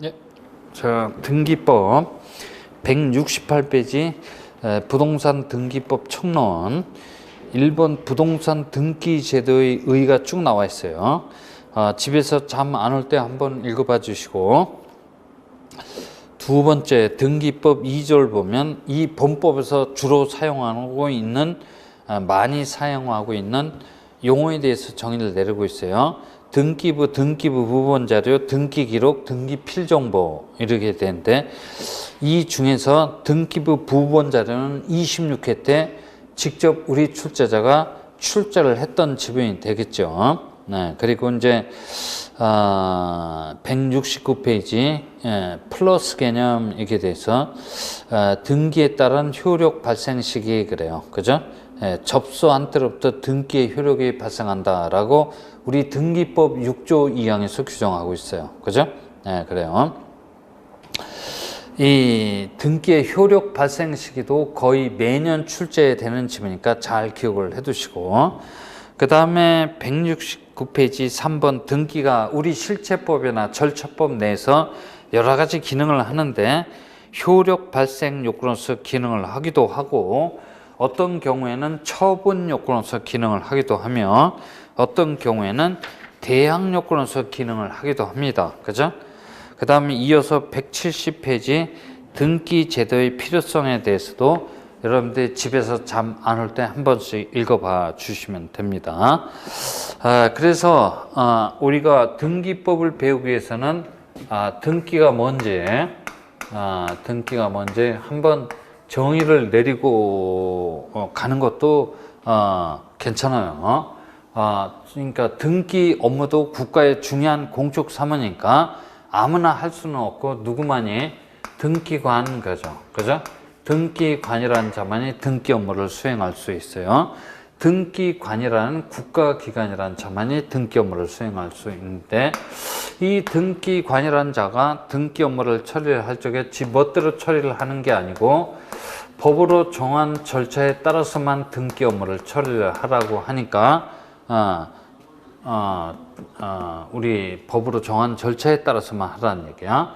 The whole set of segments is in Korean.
네. 자, 등기법 168페이지 부동산 등기법 첨론 1번 부동산 등기 제도의 의의가 쭉 나와 있어요. 집에서 잠 안 올 때 한번 읽어봐 주시고, 두 번째 등기법 2절 보면 이 본법에서 주로 사용하고 있는, 많이 사용하고 있는 용어에 대해서 정의를 내리고 있어요. 등기부, 등기부 부본자료, 등기기록, 등기필정보 이렇게 되는데, 이 중에서 등기부 부본자료는 26회 때 직접 우리 출자자가 출자를 했던 지분이 되겠죠. 네, 그리고 이제 169페이지 플러스 개념 이게 돼서 등기에 따른 효력 발생 시기 그래요. 그죠? 접수한 때로부터 등기의 효력이 발생한다라고 우리 등기법 6조 2항에서 규정하고 있어요. 그죠? 네, 그래요. 이 등기의 효력 발생 시기도 거의 매년 출제되는 지문이니까 잘 기억을 해 두시고, 그 다음에 169페이지 3번 등기가 우리 실체법이나 절차법 내에서 여러 가지 기능을 하는데, 효력 발생 요건으로서 기능을 하기도 하고, 어떤 경우에는 처분 요건으로서 기능을 하기도 하며, 어떤 경우에는 대항 요건으로서 기능을 하기도 합니다. 그죠? 그 다음에 이어서 170페이지 등기 제도의 필요성에 대해서도 여러분들 집에서 잠 안 올 때 한 번씩 읽어봐 주시면 됩니다. 그래서 우리가 등기법을 배우기 위해서는 등기가 뭔지 한번 정의를 내리고 가는 것도 괜찮아요. 그러니까 등기 업무도 국가의 중요한 공적 사무니까 아무나 할 수는 없고 누구만이 등기관 거죠. 그죠? 등기관이라는 자만이 등기 업무를 수행할 수 있어요. 등기관이라는 국가기관이라는 자만이 등기 업무를 수행할 수 있는데, 이 등기관이라는 자가 등기 업무를 처리를 할 적에 지 멋대로 처리를 하는 게 아니고 법으로 정한 절차에 따라서만 등기 업무를 처리를 하라고 하니까 우리 법으로 정한 절차에 따라서만 하라는 얘기야.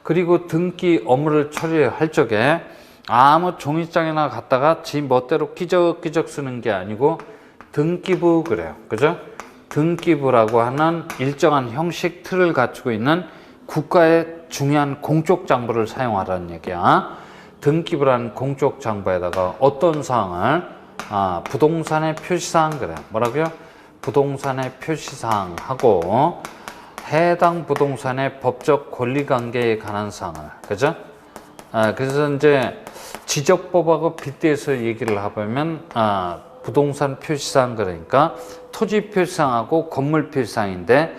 그리고 등기 업무를 처리할 적에 아무 종이장이나 갖다가 지 멋대로 끼적끼적 쓰는 게 아니고 등기부 그래요. 그죠? 등기부라고 하는 일정한 형식 틀을 갖추고 있는 국가의 중요한 공적 장부를 사용하라는 얘기야. 등기부라는 공적 장부에다가 어떤 사항을 부동산의 표시사항 그래요. 뭐라고요? 부동산의 표시사항하고 해당 부동산의 법적 권리관계에 관한 사항을, 그죠? 그래서 이제 지적법하고 빗대서 얘기를 해보면 부동산 표시사항 그러니까 토지 표시사항하고 건물 표시사항인데,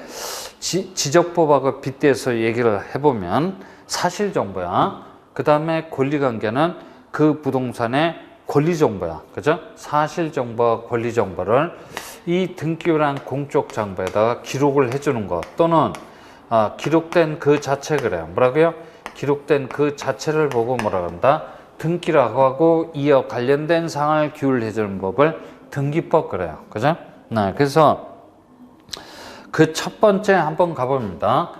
지적법하고 빗대서 얘기를 해보면 사실정보야. 그 다음에 권리관계는 그 부동산의 권리정보야. 그죠? 사실정보와 권리정보를 이 등기부라는 공적 장부에다가 기록을 해주는 것, 또는 기록된 그 자체 그래요. 뭐라고요? 기록된 그 자체를 보고 뭐라 한다? 등기라고 하고 이어 관련된 사항을 규율해 주는 법을 등기법 그래요. 그죠? 네, 그래서 그 첫 번째 한번 가봅니다.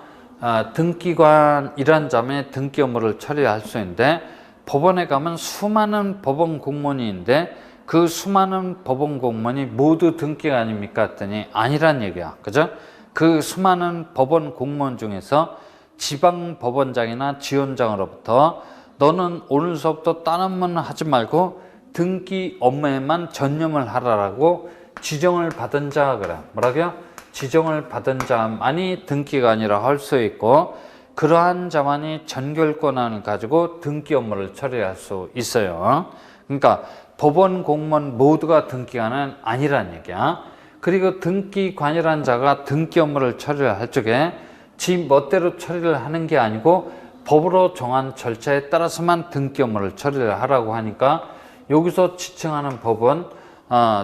등기관이란 자의 등기 업무를 처리할 수 있는데, 법원에 가면 수많은 법원 공무원인데 그 수많은 법원 공무원이 모두 등기가 아닙니까? 했더니 아니란 얘기야. 그죠? 그 수많은 법원 공무원 중에서 지방법원장이나 지원장으로부터 너는 오늘서부터 딴 업무는 하지 말고 등기 업무에만 전념을 하라라고 지정을 받은 자 그래. 뭐라고요? 지정을 받은 자만이 등기가 아니라 할 수 있고, 그러한 자만이 전결권을 가지고 등기 업무를 처리할 수 있어요. 그러니까 법원 공무원 모두가 등기관은 아니란 얘기야. 그리고 등기관이라는 자가 등기 업무를 처리를 할 적에 지 멋대로 처리를 하는 게 아니고 법으로 정한 절차에 따라서만 등기 업무를 처리를 하라고 하니까, 여기서 지칭하는 법은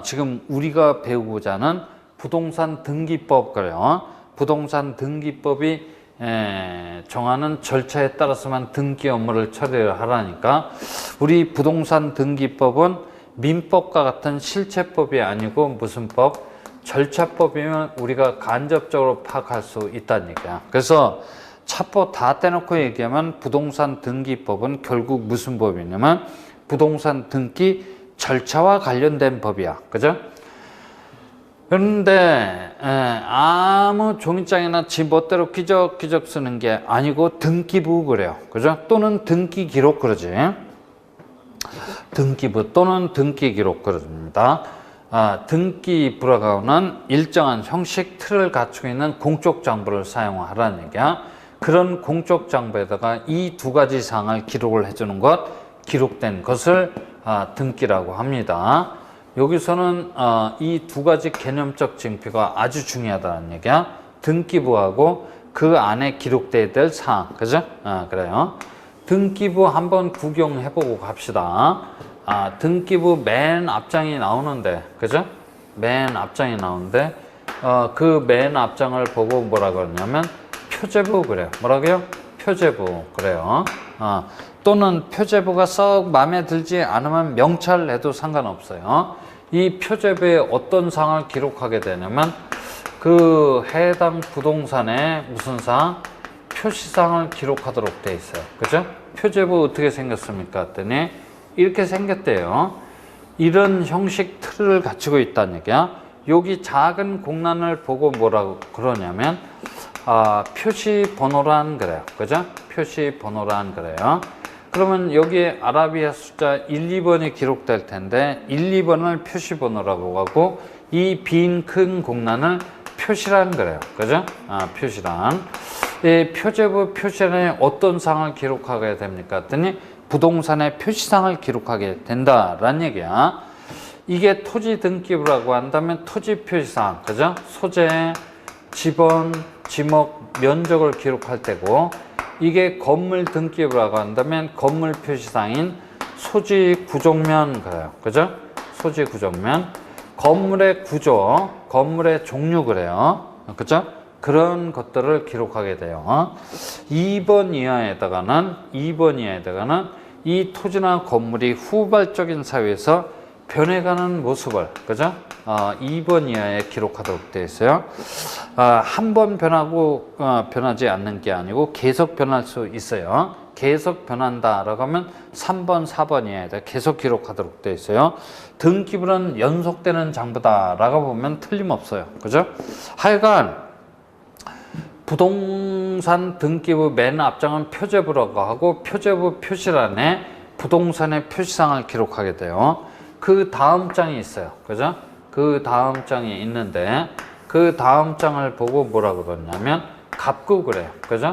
지금 우리가 배우고자 하는 부동산 등기법 그래요. 부동산 등기법이 정하는 절차에 따라서만 등기 업무를 처리를 하라니까, 우리 부동산 등기법은 민법과 같은 실체법이 아니고 무슨 법? 절차법이면 우리가 간접적으로 파악할 수 있다는 얘기야. 그래서 차포 다 떼놓고 얘기하면 부동산 등기법은 결국 무슨 법이냐면 부동산 등기 절차와 관련된 법이야. 그죠? 그런데 아무 종이장이나 지 멋대로 끼적끼적 쓰는 게 아니고 등기부 그래요. 그죠? 또는 등기 기록 그러지. 등기부 또는 등기 기록 그럽니다. 등기부라고는 일정한 형식 틀을 갖추고 있는 공적 장부를 사용하라는 얘기야. 그런 공적 장부에다가 이 두 가지 사항을 기록을 해주는 것, 기록된 것을 등기라고 합니다. 여기서는 이 두 가지 개념적 쟁표가 아주 중요하다는 얘기야. 등기부하고 그 안에 기록돼야 될 사항, 그죠? 그래요. 등기부 한번 구경해보고 갑시다. 등기부 맨 앞장이 나오는데, 그죠? 맨 앞장이 나오는데, 그 맨 앞장을 보고 뭐라 그러냐면 표제부 그래요. 뭐라고요? 표제부 그래요. 또는 표제부가 썩 마음에 들지 않으면 명찰해도 상관없어요. 이 표제부에 어떤 사항을 기록하게 되냐면 그 해당 부동산의 무슨 사항? 표시사항을 기록하도록 돼 있어요. 그죠? 표제부 어떻게 생겼습니까? 했더니 이렇게 생겼대요. 이런 형식 틀을 갖추고 있다는 얘기야. 여기 작은 공란을 보고 뭐라고 그러냐면 표시 번호란 그래요. 그죠? 표시 번호란 그래요. 그러면 여기에 아라비아 숫자 1, 2번이 기록될 텐데 1, 2번을 표시 번호라고 하고 이 빈 큰 공란을 표시란 그래요. 그죠? 표시란. 이 표제부 표시란에 어떤 사항을 기록하게 됩니까? 했더니 부동산의 표시사항을 기록하게 된다라는 얘기야. 이게 토지 등기부라고 한다면 토지 표시사항, 그죠? 소재, 지번, 지목, 면적을 기록할 때고, 이게 건물 등기부라고 한다면 건물 표시사항인 소지 구종면 그래요. 그죠? 소지 구종면. 건물의 구조, 건물의 종류 그래요. 그죠? 그런 것들을 기록하게 돼요. 2번 이하에다가는 이 토지나 건물이 후발적인 사회에서 변해가는 모습을, 그죠? 2번 이하에 기록하도록 되어 있어요. 한 번 변하고 변하지 않는 게 아니고 계속 변할 수 있어요. 계속 변한다라고 하면 3번, 4번 이하에다 계속 기록하도록 되어 있어요. 등기부는 연속되는 장부다라고 보면 틀림없어요. 그죠? 하여간 부동산 등기부 맨 앞장은 표제부라고 하고 표제부 표시란에 부동산의 표시사항을 기록하게 돼요. 그 다음 장이 있어요. 그죠? 그 다음 장이 있는데 그 다음 장을 보고 뭐라 그러냐면 갑구 그래요. 그죠?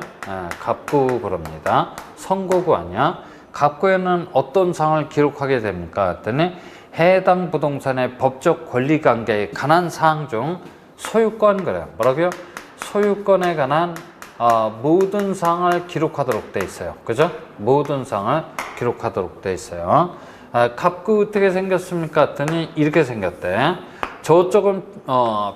갑구 그럽니다. 선고구 아니야. 갑구에는 어떤 사항을 기록하게 됩니까? 했더니 해당 부동산의 법적 권리관계에 관한 사항 중 소유권 그래요. 뭐라고요? 소유권에 관한 모든 사항을 기록하도록 돼 있어요. 그죠? 모든 사항을 기록하도록 돼 있어요. 갑구 어떻게 생겼습니까? 했더니 이렇게 생겼대. 저쪽은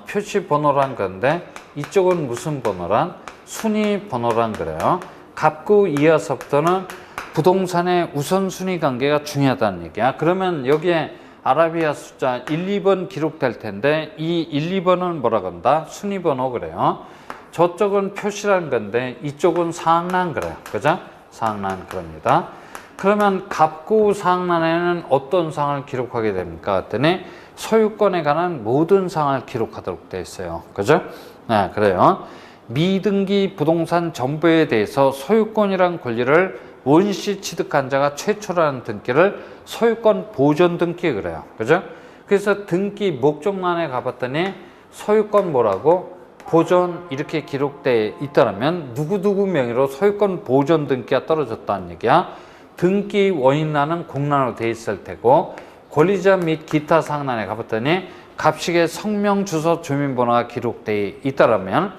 표시 번호란 건데 이쪽은 무슨 번호란? 순위 번호란 그래요. 갑구 이하서부터는 부동산의 우선순위 관계가 중요하다는 얘기야. 그러면 여기에 아라비아 숫자 1, 2번 기록될 텐데 이 1, 2번은 뭐라 그런다? 순위 번호 그래요. 저쪽은 표시란 건데 이쪽은 사항란 그래요. 그죠? 사항란 그럽니다. 그러면 갑구 사항란에는 어떤 사항을 기록하게 됩니까? 했더니 소유권에 관한 모든 사항을 기록하도록 되어 있어요. 그죠? 네, 그래요. 미등기 부동산 전부에 대해서 소유권이란 권리를 원시 취득한 자가 최초라는 등기를 소유권 보존 등기 그래요. 그죠? 그래서 등기 목적란에 가봤더니 소유권 뭐라고? 보존 이렇게 기록되어 있다면 누구누구 명의로 소유권 보존 등기가 떨어졌다는 얘기야. 등기 원인란은 공란으로 되어 있을 테고 권리자 및 기타 사항란에 가봤더니 갑식의 성명, 주소, 주민번호가 기록되어 있다면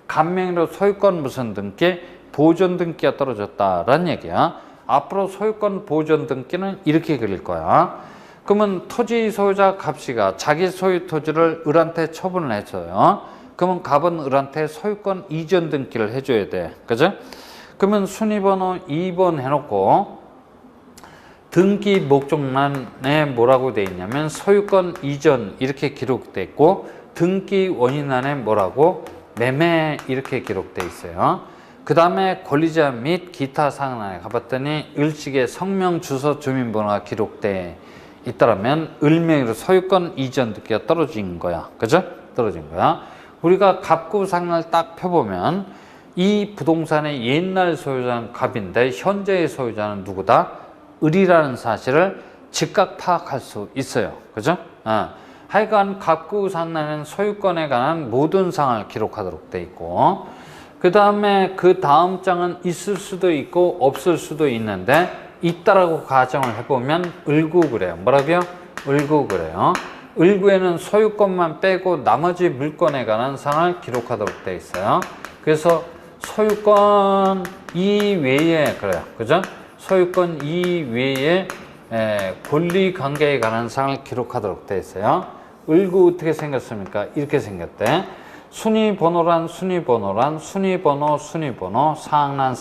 간명의로 소유권 무슨 등기, 보존 등기가 떨어졌다라는 얘기야. 앞으로 소유권 보존 등기는 이렇게 그릴 거야. 그러면 토지 소유자 갑씨가 자기 소유 토지를 을한테 처분을 해줘요. 그러면 갑은 을한테 소유권 이전 등기를 해줘야 돼. 그죠? 그러면 순위번호 2번 해놓고 등기 목적란에 뭐라고 돼 있냐면 소유권 이전 이렇게 기록돼 있고 등기 원인란에 뭐라고 매매 이렇게 기록돼 있어요. 그 다음에 권리자 및 기타 상한에 가봤더니 을식의 성명, 주소, 주민번호가 기록돼 있다라면 을명의로 소유권 이전 등기가 떨어진 거야. 그죠? 떨어진 거야. 우리가 갑구 상란을 딱 펴보면 이 부동산의 옛날 소유자는 갑인데 현재의 소유자는 누구다? 을이라는 사실을 즉각 파악할 수 있어요. 그죠? 하여간 갑구 상란에는 소유권에 관한 모든 사항을 기록하도록 돼 있고, 그 다음에 그 다음 장은 있을 수도 있고 없을 수도 있는데 있다라고 가정을 해보면 을구 그래요. 뭐라고요? 을구 그래요. 을구에는 소유권만 빼고 나머지 물건에 관한 사항을 기록하도록 되어 있어요. 그래서 소유권 이외에 그래요. 그죠? 소유권 이외에 권리 관계에 관한 사항을 기록하도록 되어 있어요. 을구 어떻게 생겼습니까? 이렇게 생겼대. 순위번호란 순위번호란 순위번호 순위번호 사항란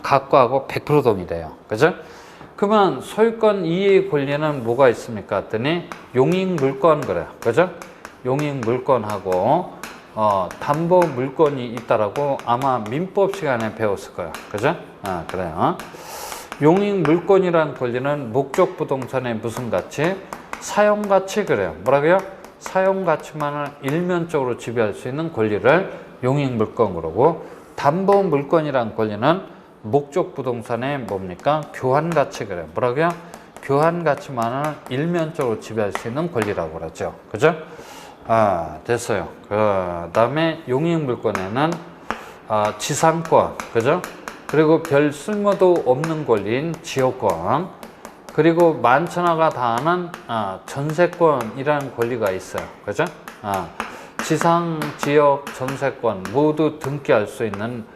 각과하고 100% 동일해요. 그죠? 그러면 소유권 이의 권리는 뭐가 있습니까? 했더니 용익물권 그래요. 그죠? 용익물권하고 담보 물권이 있다라고 아마 민법 시간에 배웠을 거예요. 그죠? 그래요. 용익물권이란 권리는 목적 부동산의 무슨 가치? 사용가치 그래요. 뭐라고요? 사용가치만을 일면적으로 지배할 수 있는 권리를 용익물권 그러고, 담보 물권이란 권리는 목적 부동산의 뭡니까? 교환가치 그래요. 뭐라고요? 교환가치만을 일면적으로 지배할 수 있는 권리라고 그러죠. 그죠? 됐어요. 그 다음에 용익물권에는 지상권, 그죠? 그리고 별 쓸모도 없는 권리인 지역권, 그리고 만천하가 다하는 전세권이라는 권리가 있어요. 그죠? 지상, 지역, 전세권 모두 등기할 수 있는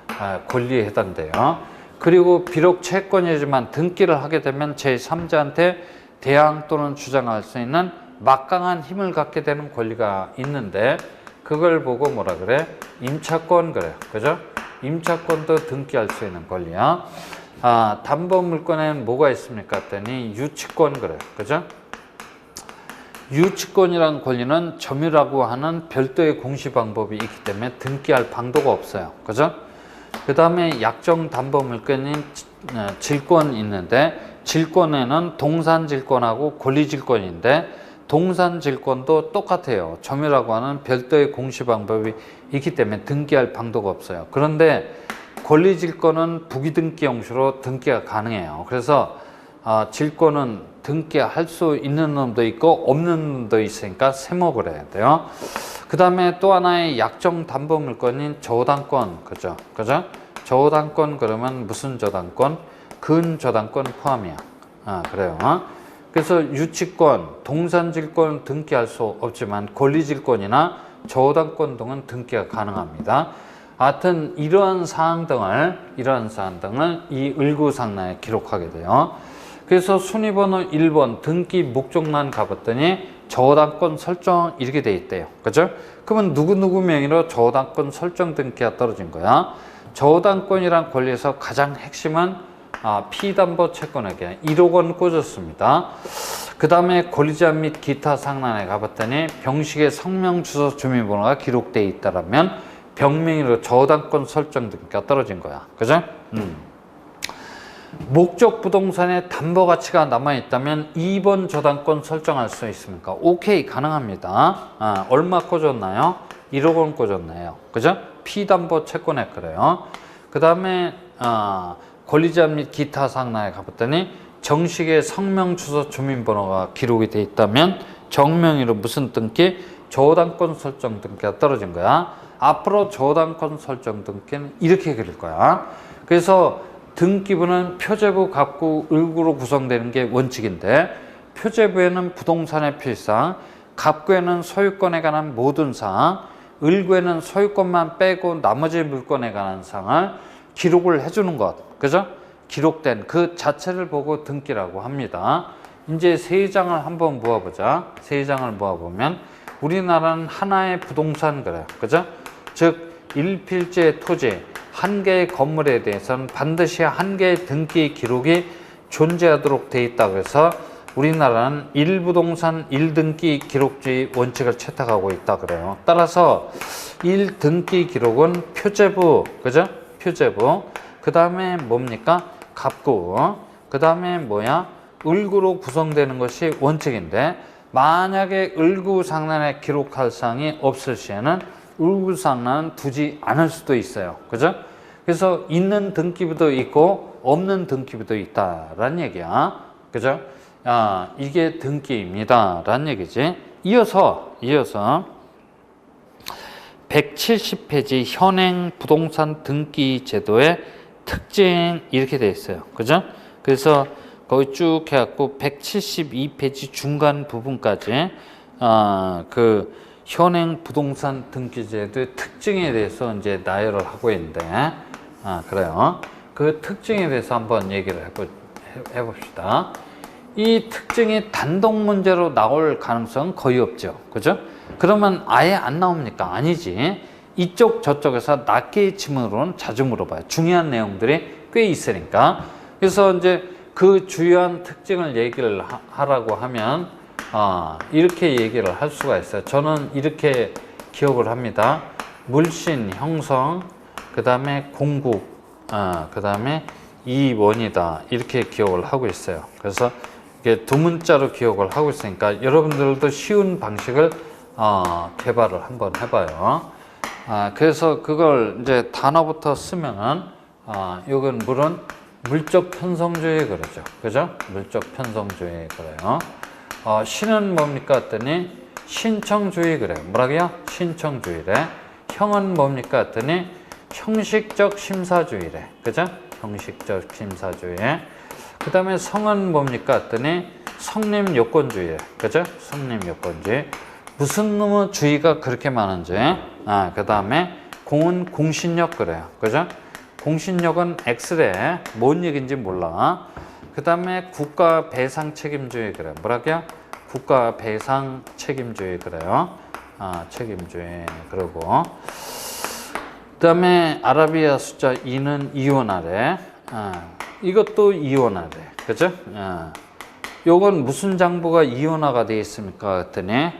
권리에 해당돼요. 그리고 비록 채권이지만 등기를 하게 되면 제3자한테 대항 또는 주장할 수 있는 막강한 힘을 갖게 되는 권리가 있는데, 그걸 보고 뭐라 그래? 임차권 그래요. 그죠? 임차권도 등기할 수 있는 권리야. 담보 물권에는 뭐가 있습니까? 했더니 유치권 그래요. 그죠? 유치권이라는 권리는 점유라고 하는 별도의 공시 방법이 있기 때문에 등기할 방도가 없어요. 그죠? 그 다음에 약정 담보 물권인 질권이 있는데, 질권에는 동산질권하고 권리질권인데, 동산질권도 똑같아요. 점유라고 하는 별도의 공시 방법이 있기 때문에 등기할 방도가 없어요. 그런데 권리질권은 부기등기 형식으로 등기가 가능해요. 그래서 질권은 등기할 수 있는 놈도 있고 없는 놈도 있으니까 세목을 해야 돼요. 그 다음에 또 하나의 약정 담보 물권인 저당권, 그죠? 그죠? 저당권 그러면 무슨 저당권? 근저당권 포함이야. 그래요. 그래서 유치권, 동산질권 등기할 수 없지만 권리질권이나 저당권 등은 등기가 가능합니다. 하여튼 이러한 사항 등을 이 을구상란에 기록하게 돼요. 그래서 순위번호 1번 등기 목적란 가봤더니 저당권 설정 이렇게 돼 있대요. 그죠? 그러면 누구누구 명의로 저당권 설정 등기가 떨어진 거야. 저당권이란 권리에서 가장 핵심은 피담보 채권에게 1억 원 꽂았습니다. 그 다음에 권리자 및 기타 상란에 가봤더니 병식의 성명, 주소, 주민번호가 기록되어 있다라면 병명의로 저당권 설정 등기가 떨어진 거야. 그죠? 목적 부동산에 담보 가치가 남아있다면 2번 저당권 설정할 수 있습니까? 오케이, 가능합니다. 얼마 꽂았나요? 1억 원 꽂았나요? 그죠? 피담보 채권에 그래요. 그 다음에 권리자 및 기타 상란에 가봤더니 정식의 성명, 주소, 주민번호가 기록이 돼 있다면 정명의로 무슨 등기? 저당권 설정 등기가 떨어진 거야. 앞으로 저당권 설정 등기는 이렇게 그릴 거야. 그래서 등기부는 표제부, 갑구, 을구로 구성되는 게 원칙인데, 표제부에는 부동산의 필사항, 갑구에는 소유권에 관한 모든 사항, 을구에는 소유권만 빼고 나머지 물건에 관한 사항을 기록을 해주는 것. 그죠? 기록된 그 자체를 보고 등기라고 합니다. 이제 세 장을 한번 모아보자. 세 장을 모아보면 우리나라는 하나의 부동산 그래요. 그죠? 즉, 일필지의 토지, 한 개의 건물에 대해서는 반드시 한 개의 등기 기록이 존재하도록 돼 있다고 해서 우리나라는 1부동산 1등기 기록주의 원칙을 채택하고 있다 그래요. 따라서 1등기 기록은 표제부, 그죠? 표제부. 그 다음에 뭡니까? 갑구. 그 다음에 뭐야? 을구로 구성되는 것이 원칙인데, 만약에 을구상란에 기록할 사항이 없을 시에는 을구상란은 두지 않을 수도 있어요. 그죠? 그래서 있는 등기부도 있고 없는 등기부도 있다라는 얘기야. 그죠? 이게 등기입니다 라는 얘기지. 이어서 170페이지 현행 부동산 등기 제도의 특징 이렇게 돼 있어요. 그죠? 그래서 거기 쭉 해갖고 172페이지 중간 부분까지 그 현행 부동산 등기 제도의 특징에 대해서 이제 나열을 하고 있는데, 그래요. 그 특징에 대해서 한번 얘기를 해봅시다. 이 특징이 단독 문제로 나올 가능성은 거의 없죠. 그죠? 그러면 아예 안 나옵니까? 아니지. 이쪽 저쪽에서 낱개의 지문으로는 자주 물어봐요. 중요한 내용들이 꽤 있으니까. 그래서 이제 그 주요한 특징을 얘기를 하라고 하면 이렇게 얘기를 할 수가 있어요. 저는 이렇게 기억을 합니다. 물신 형성, 그 다음에 공급, 그 다음에 이원이다, 이렇게 기억을 하고 있어요. 그래서 이게 두 문자로 기억을 하고 있으니까 여러분들도 쉬운 방식을 개발을 한번 해봐요. 그래서 그걸 이제 단어부터 쓰면은 이건 물은 물적 편성주의 그러죠. 그죠? 물적 편성주의 그래요. 신은 뭡니까 했더니 신청주의 그래요. 뭐라고요? 신청주의래. 형은 뭡니까 했더니 형식적 심사주의래. 그죠? 형식적 심사주의. 그 다음에 성은 뭡니까 했더니 성립 요건주의. 그죠? 성립 요건주의. 무슨 놈의 주의가 그렇게 많은지. 그 다음에 공은 공신력 그래요. 그죠? 공신력은 X래. 뭔 얘기인지 몰라. 그 다음에 국가 배상 책임주의 그래요. 뭐라고요? 국가 배상 책임주의 그래요. 책임주의. 그러고 그 다음에 아라비아 숫자 2는 이원하래. 이것도 이원하래. 그죠? 요건 무슨 장부가 이원화가 되어 있습니까? 했더니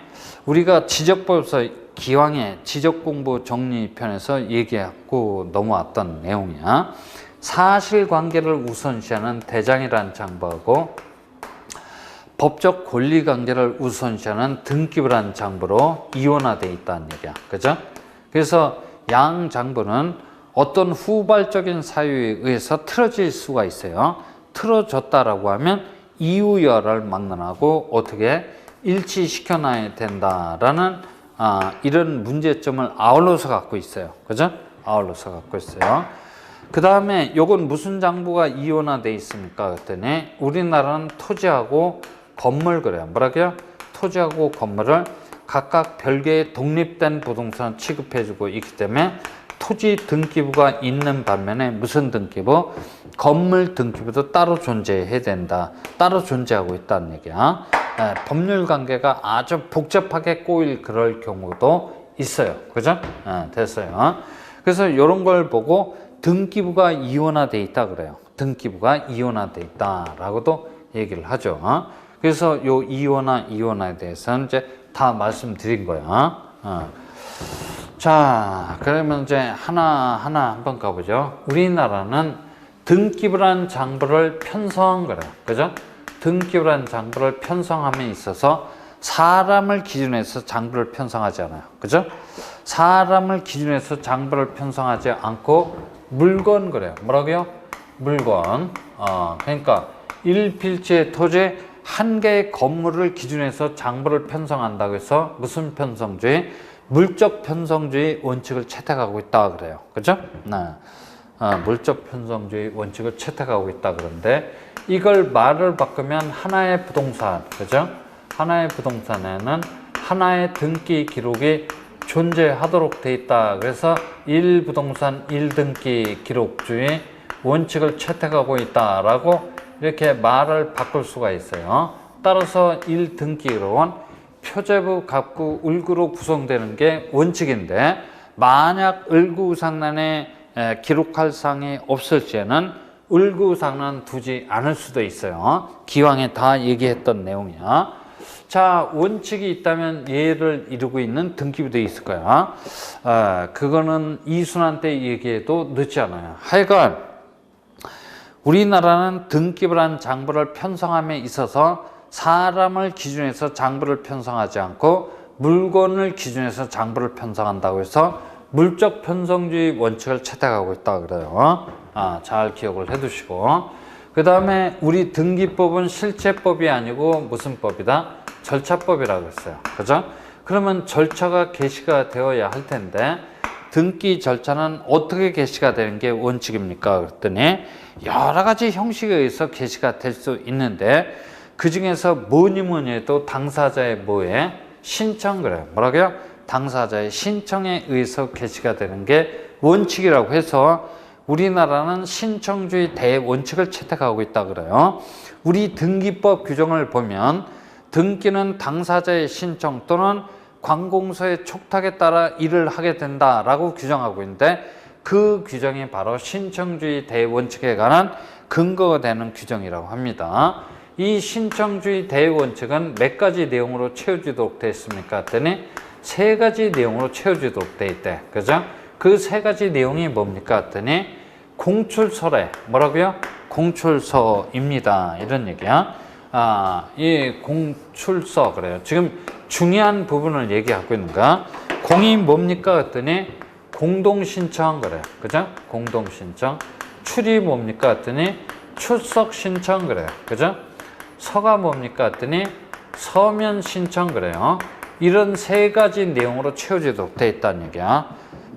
우리가 지적법에서 기왕의 지적공부 정리편에서 얘기하고 넘어왔던 내용이야. 사실관계를 우선시하는 대장이라는 장부하고 법적 권리관계를 우선시하는 등기부라는 장부로 이원화되어 있다는 얘기야. 그죠? 그래서 양 장부는 어떤 후발적인 사유에 의해서 틀어질 수가 있어요. 틀어졌다라고 하면 이유여를 막론하고 어떻게 일치시켜 놔야 된다라는 이런 문제점을 아울러서 갖고 있어요. 그죠? 아울러서 갖고 있어요. 그 다음에 요건 무슨 장부가 이원화되어 있습니까? 그랬더니 우리나라는 토지하고 건물 그래요. 뭐라고요? 토지하고 건물을 각각 별개의 독립된 부동산을 취급해주고 있기 때문에 토지 등기부가 있는 반면에 무슨 등기부? 건물 등기부도 따로 존재해야 된다. 따로 존재하고 있다는 얘기야. 법률 관계가 아주 복잡하게 꼬일 그럴 경우도 있어요. 그죠? 됐어요. 그래서 이런 걸 보고 등기부가 이원화되어 있다 그래요. 등기부가 이원화되어 있다라고도 얘기를 하죠. 그래서 요 이원화에 대해서는 이제 다 말씀드린 거야. 자, 그러면 이제 하나하나 한번 가보죠. 우리나라는 등기부란 장부를 편성한 거래요. 그죠? 등기부란 장부를 편성함에 있어서 사람을 기준해서 장부를 편성하지 않아요. 그죠? 사람을 기준해서 장부를 편성하지 않고 물건 그래요. 뭐라고요? 물건. 그러니까 일필지의 토지 한 개의 건물을 기준해서 장부를 편성한다고 해서 무슨 편성주의? 물적 편성주의 원칙을 채택하고 있다 그래요. 그죠? 물적 편성주의 원칙을 채택하고 있다 그런데 이걸 말을 바꾸면 하나의 부동산, 그죠? 하나의 부동산에는 하나의 등기 기록이 존재하도록 돼 있다. 그래서 1부동산 1등기 기록주의 원칙을 채택하고 있다라고 이렇게 말을 바꿀 수가 있어요. 따라서 1등기 기록은 표제부, 갑구, 을구로 구성되는 게 원칙인데 만약 을구상란에 기록할 사항이 없을 시에는 을구상란 두지 않을 수도 있어요. 기왕에 다 얘기했던 내용이야. 자, 원칙이 있다면 얘를 이루고 있는 등기부도 있을 거야. 그거는 이순환 때 얘기해도 늦지 않아요. 하여간 우리나라는 등기부란 장부를 편성함에 있어서 사람을 기준해서 장부를 편성하지 않고 물건을 기준해서 장부를 편성한다고 해서 물적 편성주의 원칙을 채택하고 있다 그래요. 잘 기억을 해 두시고, 그 다음에 우리 등기법은 실체법이 아니고 무슨 법이다? 절차법이라고 했어요. 그죠? 그러면 절차가 개시가 되어야 할 텐데 등기 절차는 어떻게 개시가 되는 게 원칙입니까? 그랬더니 여러 가지 형식에 의해서 개시가 될 수 있는데 그 중에서 뭐니 해도 당사자의 뭐에? 신청 그래요. 뭐라고요? 당사자의 신청에 의해서 개시가 되는 게 원칙이라고 해서 우리나라는 신청주의 대원칙을 채택하고 있다 그래요. 우리 등기법 규정을 보면 등기는 당사자의 신청 또는 관공서의 촉탁에 따라 일을 하게 된다라고 규정하고 있는데 그 규정이 바로 신청주의 대원칙에 관한 근거가 되는 규정이라고 합니다. 이 신청주의 대원칙은 몇 가지 내용으로 채워지도록 되어 있습니까? 했더니 세 가지 내용으로 채워지도록 되어 있대. 그죠? 그 세 가지 내용이 뭡니까? 했더니 공출서래. 뭐라고요? 공출서입니다. 이런 얘기야. 이 공출서 그래요. 지금 중요한 부분을 얘기하고 있는가? 공이 뭡니까? 했더니 공동신청 그래요. 그죠? 공동신청. 출이 뭡니까? 했더니 출석신청 그래요. 그죠? 서가 뭡니까? 했더니 서면신청 그래요. 이런 세 가지 내용으로 채워지도록 되어 있다는 얘기야.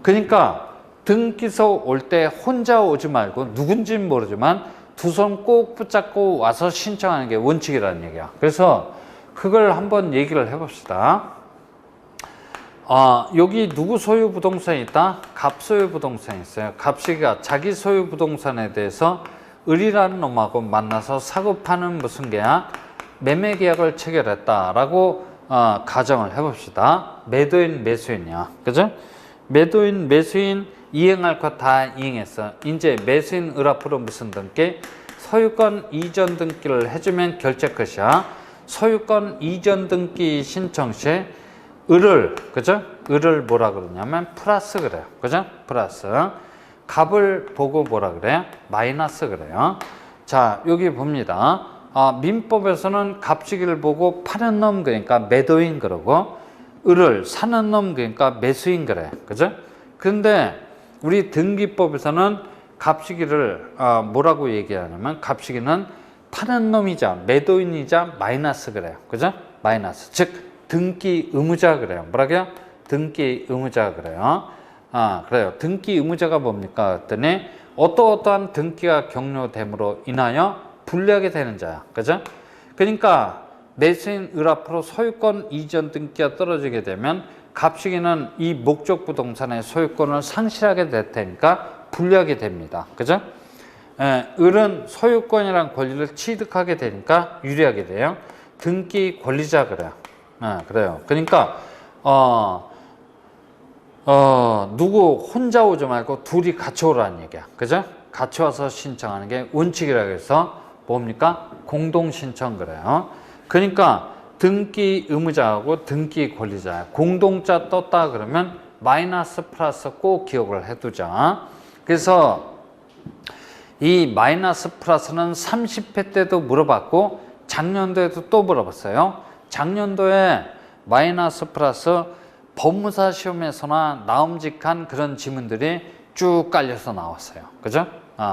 그러니까 등기소 올 때 혼자 오지 말고 누군지는 모르지만 두 손 꼭 붙잡고 와서 신청하는 게 원칙이라는 얘기야. 그래서 그걸 한번 얘기를 해봅시다. 여기 누구 소유 부동산이 있다? 갑 소유 부동산이 있어요. 갑씨가 자기 소유 부동산에 대해서 을이라는 놈하고 만나서 사고 파는 무슨 계약? 매매 계약을 체결했다라고 가정을 해봅시다. 매도인 매수인이야. 그죠? 매도인 매수인 이행할 것 다 이행했어. 이제 매수인 을 앞으로 무슨 등기? 소유권 이전 등기를 해주면 결제 끝이야. 소유권 이전 등기 신청 시 을을, 그죠? 을을 뭐라 그러냐면 플러스 그래요. 그죠? 플러스. 갑을 보고 뭐라 그래요? 마이너스 그래요. 자, 여기 봅니다. 민법에서는 갑시기를 보고 파는 놈 그러니까 매도인 그러고 을을 사는 놈 그러니까 매수인 그래. 그죠? 근데 우리 등기법에서는 갑시기를 뭐라고 얘기하냐면 갑시기는 파는 놈이자 매도인이자 마이너스 그래요. 그죠? 마이너스. 즉 등기 의무자 그래요. 뭐라고요? 등기 의무자 그래요. 그래요. 등기 의무자가 뭡니까? 했더니 어떠한 등기가 격려됨으로 인하여 불리하게 되는 자야. 그죠? 그러니까 매수인 을 앞으로 소유권 이전 등기가 떨어지게 되면 갑시기는 이 목적 부동산의 소유권을 상실하게 될 테니까 불리하게 됩니다. 그죠? 을은 소유권이란 권리를 취득하게 되니까 유리하게 돼요. 등기 권리자 그래요. 그래요. 그러니까 누구 혼자 오지 말고 둘이 같이 오라는 얘기야. 그죠? 같이 와서 신청하는 게 원칙이라고 해서 뭡니까? 공동신청 그래요. 그러니까 등기 의무자하고 등기 권리자 공동자 떴다 그러면 마이너스 플러스 꼭 기억을 해두자. 그래서 이 마이너스 플러스는 30회 때도 물어봤고 작년도에도 또 물어봤어요. 작년도에 마이너스 플러스 법무사 시험에서나 나옴직한 그런 지문들이 쭉 깔려서 나왔어요. 그죠?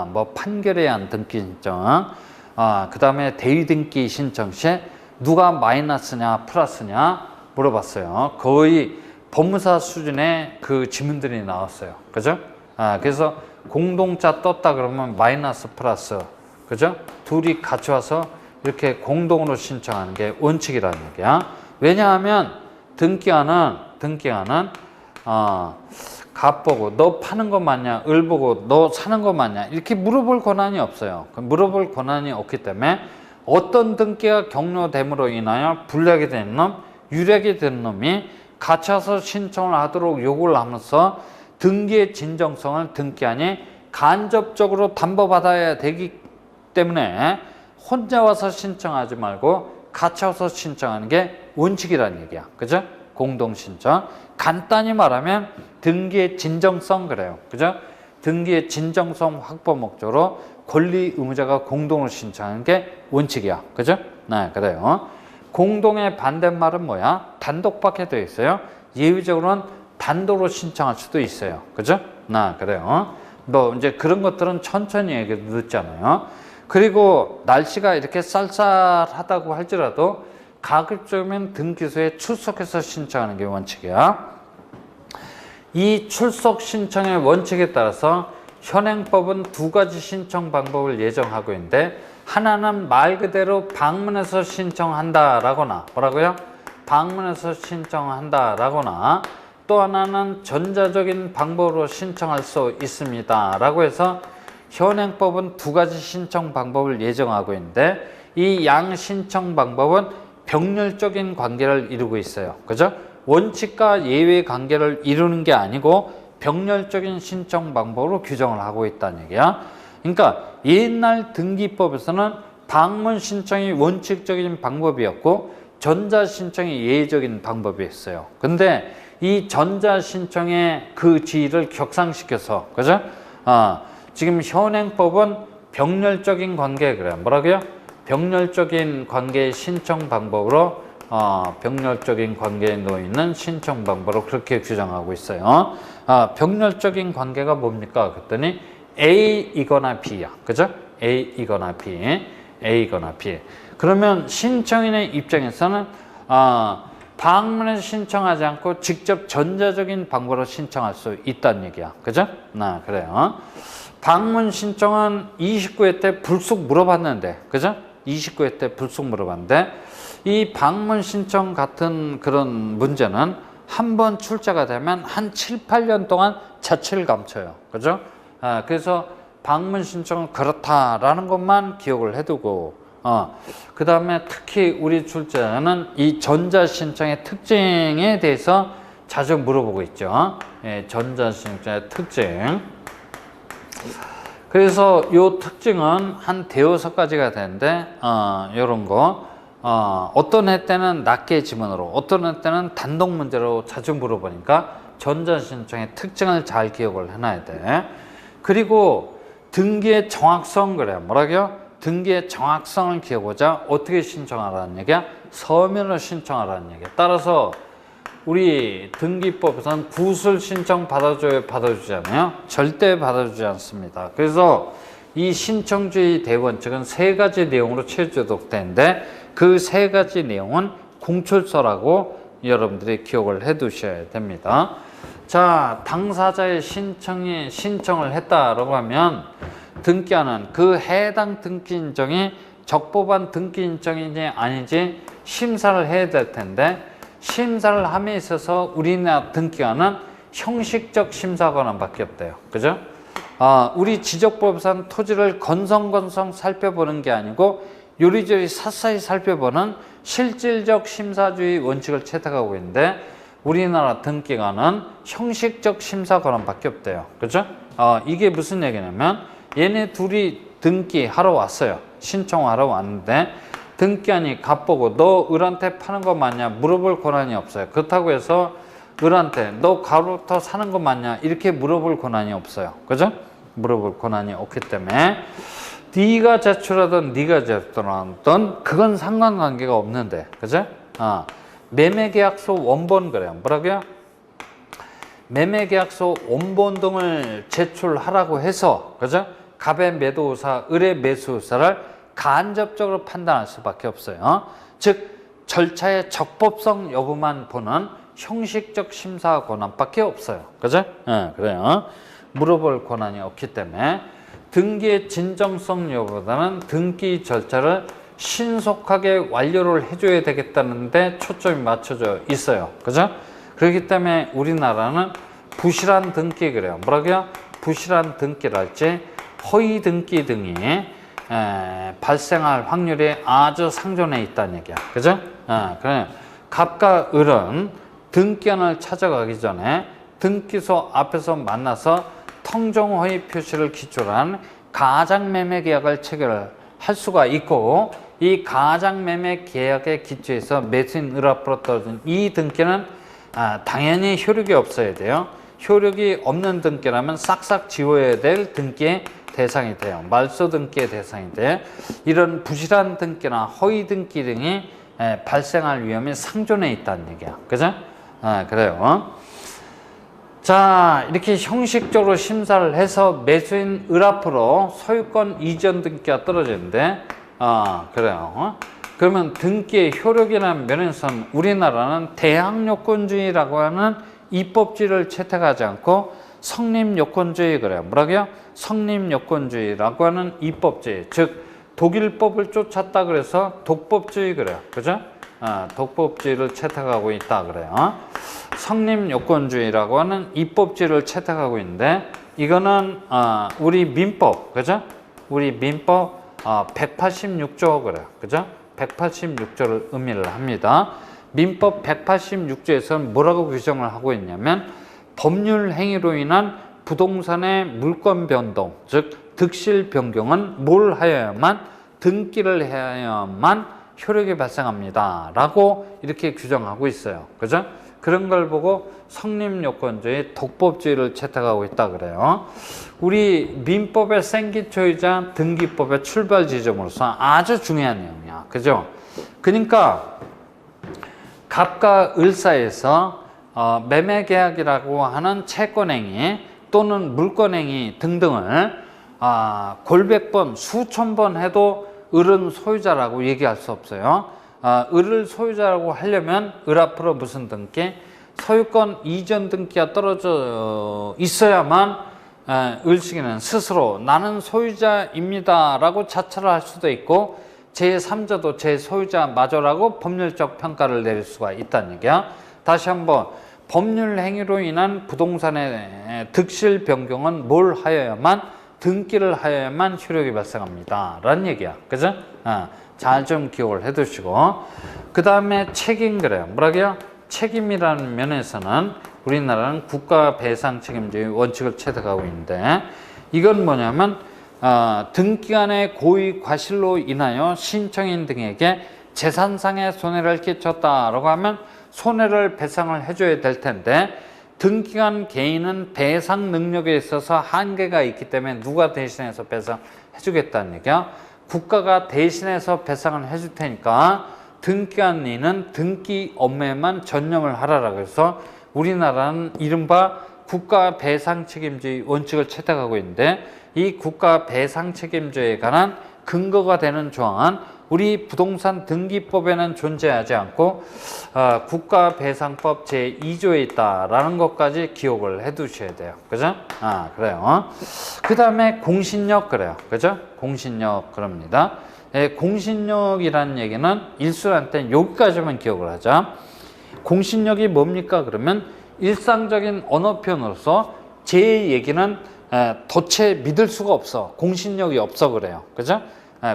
뭐 판결에 의한 등기 신청, 그 다음에 대위등기 신청 시 누가 마이너스냐 플러스냐 물어봤어요. 거의 법무사 수준의 그 지문들이 나왔어요. 그죠? 그래서 공동자 떴다 그러면 마이너스 플러스, 그죠? 둘이 같이 와서 이렇게 공동으로 신청하는 게 원칙이라는 얘기야. 왜냐하면 등기관은 갑 보고 너 파는 거 맞냐, 을 보고 너 사는 거 맞냐 이렇게 물어볼 권한이 없어요. 물어볼 권한이 없기 때문에 어떤 등기가 격려됨으로 인하여 불리하게 되는 놈, 유리하게 되는 놈이 같이 와서 신청을 하도록 요구를 하면서 등기의 진정성을 등기관이 간접적으로 담보받아야 되기 때문에 혼자 와서 신청하지 말고 갖춰서 신청하는 게 원칙이라는 얘기야. 그죠? 공동신청. 간단히 말하면 등기의 진정성 그래요. 그죠? 등기의 진정성 확보 목적으로 권리 의무자가 공동으로 신청하는 게 원칙이야. 그죠? 네, 그래요. 공동의 반대말은 뭐야? 단독밖에 되어 있어요. 예외적으로는 단독으로 신청할 수도 있어요. 그죠? 네, 그래요. 뭐 이제 그런 것들은 천천히 얘기 듣잖아요. 그리고 날씨가 이렇게 쌀쌀하다고 할지라도 가급적이면 등기소에 출석해서 신청하는 게 원칙이야. 이 출석 신청의 원칙에 따라서 현행법은 두 가지 신청 방법을 예정하고 있는데, 하나는 말 그대로 방문해서 신청한다라거나, 뭐라고요? 방문해서 신청한다라거나, 또 하나는 전자적인 방법으로 신청할 수 있습니다라고 해서 현행법은 두 가지 신청 방법을 예정하고 있는데, 이 양 신청 방법은 병렬적인 관계를 이루고 있어요. 그죠? 원칙과 예외 관계를 이루는 게 아니고 병렬적인 신청 방법으로 규정을 하고 있다는 얘기야. 그러니까 옛날 등기법에서는 방문 신청이 원칙적인 방법이었고 전자 신청이 예외적인 방법이었어요. 근데 이 전자 신청의 그 지위를 격상시켜서, 그죠? 지금 현행법은 병렬적인 관계, 그래요. 뭐라고요? 병렬적인 관계의 신청 방법으로, 병렬적인 관계에 놓이는 신청 방법으로 그렇게 규정하고 있어요. 병렬적인 관계가 뭡니까? 그랬더니 A이거나 B야. 그죠? A이거나 B. A이거나 B. 그러면 신청인의 입장에서는, 방문해서 신청하지 않고 직접 전자적인 방법으로 신청할 수 있다는 얘기야. 그죠? 그래요. 방문 신청은 29회 때 불쑥 물어봤는데, 그죠? 29회 때 불쑥 물어봤는데, 이 방문 신청 같은 그런 문제는 한 번 출제가 되면 한 7, 8년 동안 자취를 감춰요. 그죠? 그래서 방문 신청은 그렇다라는 것만 기억을 해두고, 그 다음에 특히 우리 출제자는 이 전자 신청의 특징에 대해서 자주 물어보고 있죠. 예, 전자 신청의 특징. 그래서 이 특징은 한 대여섯 가지가 되는데, 요런 거, 어떤 해 때는 낱개 지문으로, 어떤 해 때는 단독 문제로 자주 물어보니까 전자 신청의 특징을 잘 기억을 해놔야 돼. 그리고 등기의 정확성, 그래요. 뭐라고요? 등기의 정확성을 기억하자 어떻게 신청하라는 얘기야? 서면으로 신청하라는 얘기야. 따라서 우리 등기법에서는 구술 신청 받아줘요, 받아주지 않아요? 절대 받아주지 않습니다. 그래서 이 신청주의 대원칙은 세 가지 내용으로 체제되도록 되는데, 그 세 가지 내용은 공출서라고 여러분들이 기억을 해 두셔야 됩니다. 자, 당사자의 신청을 했다라고 하면 등기하는 그 해당 등기 인정이 적법한 등기 인정인지 아닌지 심사를 해야 될 텐데, 심사를 함에 있어서 우리나라 등기관은 형식적 심사 권한밖에 없대요. 그죠? 우리 지적법에서는 토지를 건성건성 살펴보는 게 아니고 요리조리 샅샅이 살펴보는 실질적 심사주의 원칙을 채택하고 있는데, 우리나라 등기관은 형식적 심사 권한밖에 없대요. 그죠? 이게 무슨 얘기냐면, 얘네 둘이 등기하러 왔어요. 신청하러 왔는데 등기관이 갑보고 너 을한테 파는 거 맞냐 물어볼 권한이 없어요. 그렇다고 해서 을한테 너 가로부터 사는 거 맞냐 이렇게 물어볼 권한이 없어요. 그죠? 물어볼 권한이 없기 때문에 네가 제출하든 네가 제출하든 그건 상관관계가 없는데, 그죠? 매매계약서 원본, 그래요. 뭐라고요? 매매계약서 원본 등을 제출하라고 해서, 그죠? 갑의 매도의사, 을의 매수의사를 간접적으로 판단할 수밖에 없어요. 즉 절차의 적법성 여부만 보는 형식적 심사 권한밖에 없어요. 그죠? 그래요. 물어볼 권한이 없기 때문에 등기의 진정성 여부보다는 등기 절차를 신속하게 완료를 해줘야 되겠다는데 초점이 맞춰져 있어요. 그죠? 그렇기 때문에 우리나라는 부실한 등기, 그래요. 뭐라고요? 부실한 등기랄지 허위 등기 등이 발생할 확률이 아주 상존해 있다는 얘기야. 그죠? 그래. 갑과 을은 등기관을 찾아가기 전에 등기소 앞에서 만나서 통정허위 표시를 기초로 한 가장매매 계약을 체결을 할 수가 있고, 이 가장매매 계약의 기초에서 매수인 을 앞으로 떨어진 이 등기는 당연히 효력이 없어야 돼요. 효력이 없는 등기라면 싹싹 지워야 될 등기의 대상이 돼요. 말소 등기의 대상이 돼. 이런 부실한 등기나 허위 등기 등이 발생할 위험이 상존해 있다는 얘기야. 그죠? 그래요. 자, 이렇게 형식적으로 심사를 해서 매수인 을 앞으로 소유권 이전 등기가 떨어지는데, 그래요. 그러면 등기의 효력이라는 면에서는 우리나라는 대항요건주의라고 하는 입법주의를 채택하지 않고 성립요건주의, 그래요. 뭐라고요? 성립요건주의라고 하는 입법주의, 즉 독일법을 쫓았다 그래서 독법주의, 그래요. 그죠? 독법주의를 채택하고 있다 그래요. 성립요건주의라고 하는 입법주의를 채택하고 있는데, 이거는 우리 민법, 그죠? 우리 민법 186조, 그래요. 그죠? 186조를 의미를 합니다. 민법 186조에서는 뭐라고 규정을 하고 있냐면, 법률 행위로 인한 부동산의 물권 변동, 즉 득실 변경은 뭘 하여야만, 등기를 해야만 효력이 발생합니다 라고 이렇게 규정하고 있어요. 그죠? 그런 걸 보고 성립요건주의, 독법주의를 채택하고 있다 그래요. 우리 민법의 생기초이자 등기법의 출발 지점으로서 아주 중요한 내용이야. 그죠? 그러니까 갑과 을 사이에서 매매계약이라고 하는 채권행위 또는 물권행위 등등을 골백 번, 수천 번 해도 을은 소유자라고 얘기할 수 없어요. 을을 소유자라고 하려면 을 앞으로 무슨 등기? 소유권 이전 등기가 떨어져 있어야만 을시기는 스스로 나는 소유자입니다 라고 자처를 할 수도 있고, 제3자도 제 소유자마저라고 법률적 평가를 내릴 수가 있다는 얘기야. 다시 한번, 법률 행위로 인한 부동산의 득실 변경은 뭘 하여야만, 등기를 하여야만 효력이 발생합니다 라는 얘기야. 그죠? 잘 좀 기억을 해 두시고, 그 다음에 책임, 그래요. 뭐라고요? 책임이라는 면에서는 우리나라는 국가 배상 책임주의 원칙을 채택하고 있는데, 이건 뭐냐면 등기간의 고의 과실로 인하여 신청인 등에게 재산상의 손해를 끼쳤다라고 하면 손해를 배상을 해줘야 될 텐데, 등기간 개인은 배상 능력에 있어서 한계가 있기 때문에 누가 대신해서 배상해 주겠다는 얘기야. 국가가 대신해서 배상을 해줄 테니까 등기관리는 등기 업무에만 전념을 하라라고 해서 우리나라는 이른바 국가 배상 책임주의 원칙을 채택하고 있는데, 이 국가 배상 책임주의에 관한 근거가 되는 조항은 우리 부동산 등기법에는 존재하지 않고 국가배상법 제2조에 있다라는 것까지 기억을 해 두셔야 돼요. 그죠? 그래요. 그 다음에 공신력, 그래요. 그죠? 공신력, 그럽니다. 공신력이라는 얘기는 일술한 때 여기까지만 기억을 하자. 공신력이 뭡니까? 그러면 일상적인 언어 표현으로서 제 얘기는 도체 믿을 수가 없어. 공신력이 없어, 그래요. 그죠?